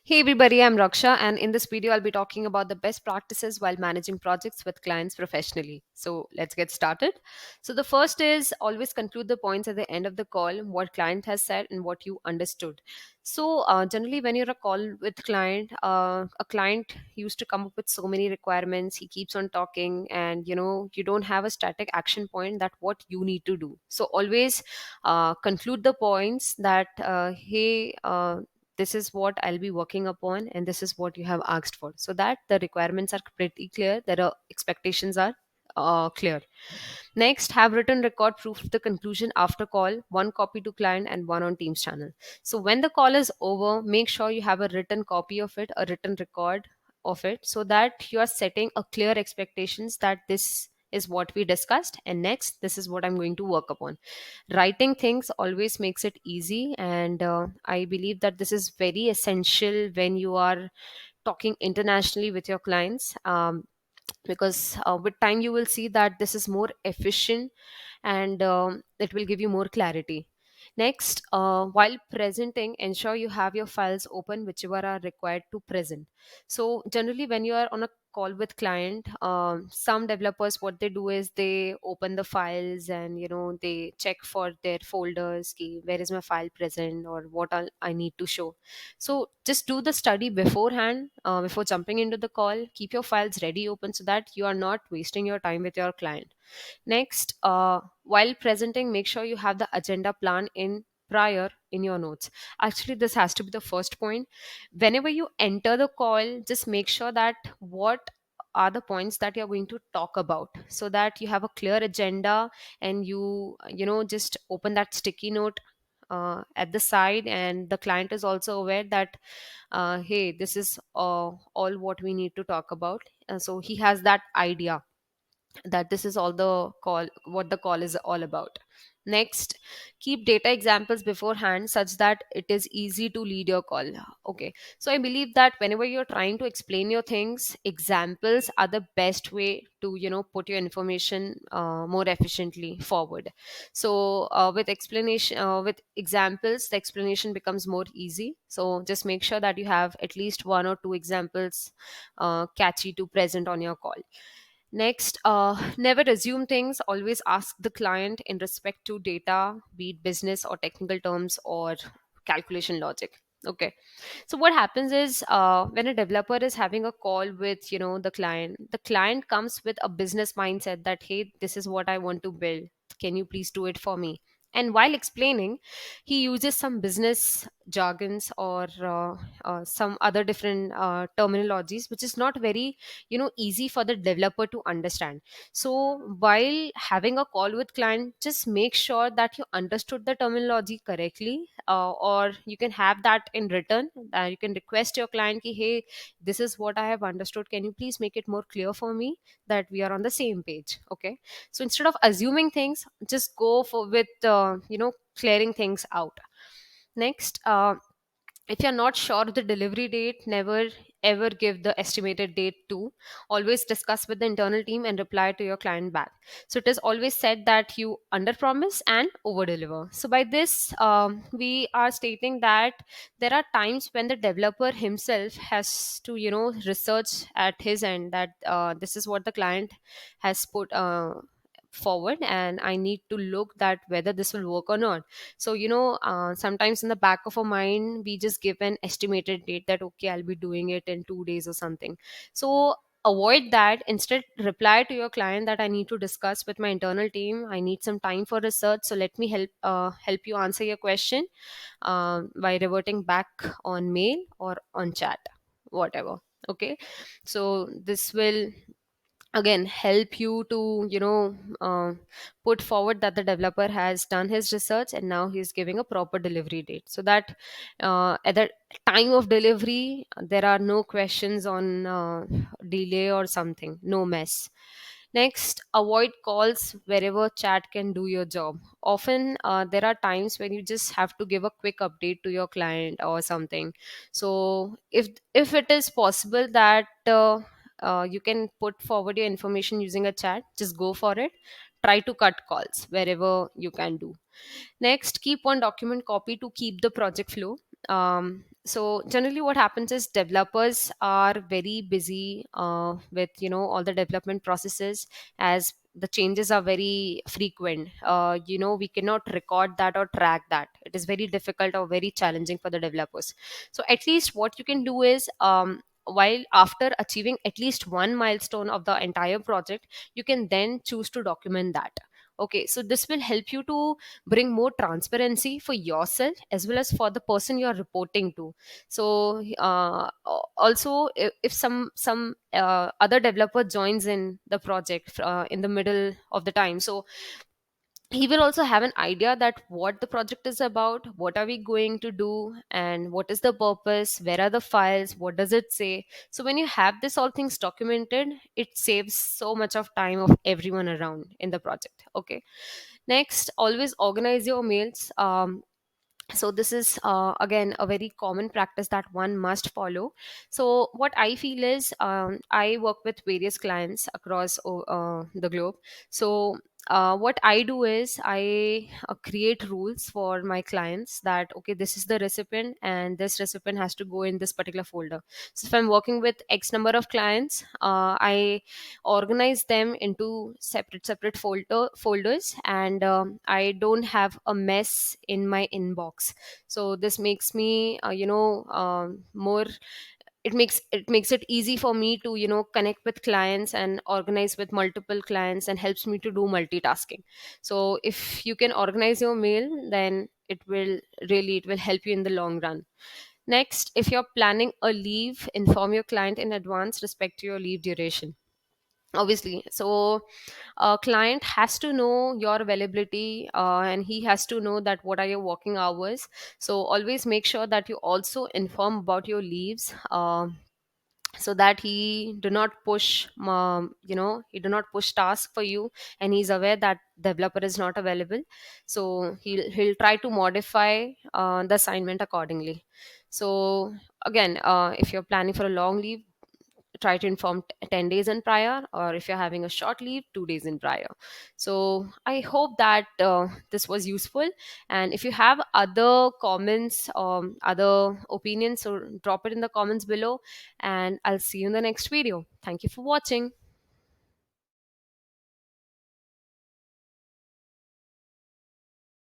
Hey everybody, I'm Raksha, and in this video, I'll be talking about the best practices while managing projects with clients professionally. So let's get started. So the first is always conclude the points at the end of the call, what client has said and what you understood. So generally, when you're a call with client, a client used to come up with so many requirements. He keeps on talking, and you don't have a static action point that what you need to do. So always conclude the points that hey. This is what I'll be working upon, and this is what you have asked for, so that the requirements are pretty clear, that expectations are clear. Next, have written record proof of the conclusion after call, one copy to client and one on Teams channel. So when the call is over, make sure you have a written copy of it, a written record of it, so that you are setting a clear expectations that this is what we discussed, and next this is what I'm going to work upon. Writing things always makes it easy, and I believe that this is very essential when you are talking internationally with your clients, because with time you will see that this is more efficient, and it will give you more clarity. Next, while presenting, ensure you have your files open whichever are required to present. So generally when you are on a call with client, some developers, what they do is they open the files and they check for their folders, ki, where is my file present or what all I need to show. So just do the study beforehand, before jumping into the call. Keep your files ready open so that you are not wasting your time with your client. Next, while presenting, make sure you have the agenda plan in prior in your notes. Actually, this has to be the first point. Whenever you enter the call, just make sure that what are the points that you're going to talk about, so that you have a clear agenda, and you just open that sticky note at the side, and the client is also aware that hey, this is all what we need to talk about. So he has that idea that this is all the call, what the call is all about. Next, keep data examples beforehand such that it is easy to lead your call. Okay, so I believe that whenever you're trying to explain your things, examples are the best way to put your information more efficiently forward. So with explanation, with examples, the explanation becomes more easy. So just make sure that you have at least one or two examples catchy to present on your call. Next, never assume things. Always ask the client in respect to data, be it business or technical terms or calculation logic. Okay, so what happens is, when a developer is having a call with the client comes with a business mindset that hey, this is what I want to build. Can you please do it for me? And while explaining, he uses some business jargons or some other different terminologies, which is not very easy for the developer to understand. So while having a call with client, just make sure that you understood the terminology correctly, or you can have that in written. You can request your client ki, hey, this is what I have understood, can you please make it more clear for me, that we are on the same page. Okay, so instead of assuming things, just go for with clearing things out. Next, if you're not sure of the delivery date, never ever give the estimated date to. Always discuss with the internal team and reply to your client back. So it is always said that you under promise and over deliver. So by this, we are stating that there are times when the developer himself has to research at his end that this is what the client has put forward, and I need to look that whether this will work or not. So sometimes in the back of our mind we just give an estimated date that okay, I'll be doing it in 2 days or something. So avoid that. Instead, reply to your client that I need to discuss with my internal team, I need some time for research, so let me help you answer your question by reverting back on mail or on chat, whatever. Okay, so this will again help you to put forward that the developer has done his research and now he's giving a proper delivery date, so that at the time of delivery there are no questions on delay or something, no mess. Next, avoid calls wherever chat can do your job. Often there are times when you just have to give a quick update to your client or something. So if it is possible that you can put forward your information using a chat, just go for it. Try to cut calls wherever you can do. Next, keep one document copy to keep the project flow. So generally what happens is developers are very busy with all the development processes, as the changes are very frequent. We cannot record that or track that. It is very difficult or very challenging for the developers. So at least what you can do is, while after achieving at least one milestone of the entire project, you can then choose to document that. Okay, so this will help you to bring more transparency for yourself as well as for the person you're reporting to. So also, if some other developer joins in the project in the middle of the time, so he will also have an idea that what the project is about, what are we going to do, and what is the purpose, where are the files, what does it say. So when you have this all things documented, it saves so much of time of everyone around in the project. Okay, next, always organize your mails. So this is again a very common practice that one must follow. So what I feel is, I work with various clients across the globe. So what I do is I create rules for my clients that, okay, this is the recipient and this recipient has to go in this particular folder. So if I'm working with x number of clients, I organize them into separate folders, and I don't have a mess in my inbox. So this makes me more, it makes it easy for me to connect with clients and organize with multiple clients, and helps me to do multitasking. So if you can organize your mail, then it will help you in the long run. Next, if you're planning a leave, inform your client in advance, respect to your leave duration, obviously. So a client has to know your availability, and he has to know that what are your working hours. So always make sure that you also inform about your leaves, so that he do not push he do not push task for you, and he's aware that developer is not available. So he'll try to modify the assignment accordingly. So again, if you're planning for a long leave, try to inform 10 days in prior, or if you're having a short leave, 2 days in prior. So I hope that this was useful, and if you have other comments, other opinions, so drop it in the comments below, and I'll see you in the next video. Thank you for watching.